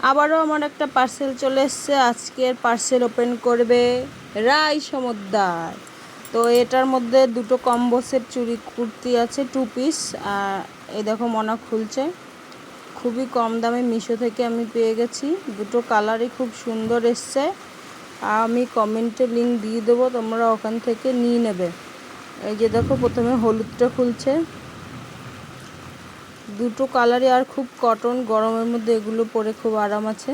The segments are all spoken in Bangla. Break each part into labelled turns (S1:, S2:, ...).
S1: আবারও আমার একটা পার্সেল চলে এসছে। আজকের পার্সেল ওপেন করবে রায় সমুদ্দার। তো এটার মধ্যে দুটো কম্বো সেট চুড়ি কুর্তি আছে, 2 পিস। আর এই দেখো মনা খুলছে, খুবই কম দামে মিশো থেকে আমি পেয়ে গেছি। দুটো কালারই খুব সুন্দর এসছে। আমি কমেন্টে লিঙ্ক দিয়ে দেবো, তোমরা ওখান থেকে নিয়ে নেবে। এই যে দেখো প্রথমে হলুদটা খুলছে, দুটো কালারই আর খুব কটন, গরমের মধ্যে এগুলো পরে খুব আরাম আছে।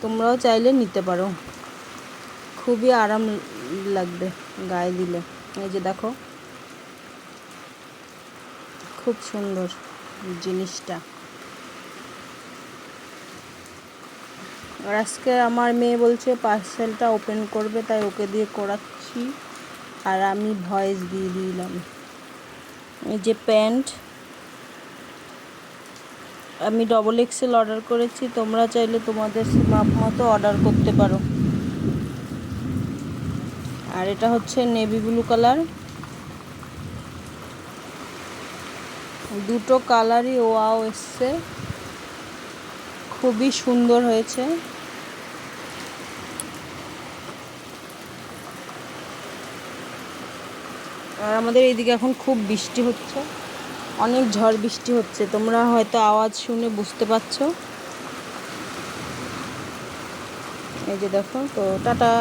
S1: তোমরাও চাইলে নিতে পারো, খুবই আরাম লাগবে গায়ে দিলে। এই যে দেখো খুব সুন্দর জিনিসটা। আর আজকে আমার মেয়ে বলছে পার্সেলটা ওপেন করবে, তাই ওকে দিয়ে করাচ্ছি আর আমি ভয়েস দিয়ে দিলাম। এই যে প্যান্ট, আমি ডবল এক্সেল অর্ডার করেছি, তোমরা চাইলে তোমাদের মাপ মতো অর্ডার করতে পারো। আর এটা হচ্ছে নেভি ব্লু কালার, দুটো কালারই ওয়াও এসছে, খুবই সুন্দর হয়েছে। আর আমাদের এইদিকে এখন খুব বৃষ্টি হচ্ছে, অনেক ঝড় বৃষ্টি হচ্ছে, তোমরা হয়তো আওয়াজ শুনে বুঝতে পারছো। এই যে দেখো, তো টাটা।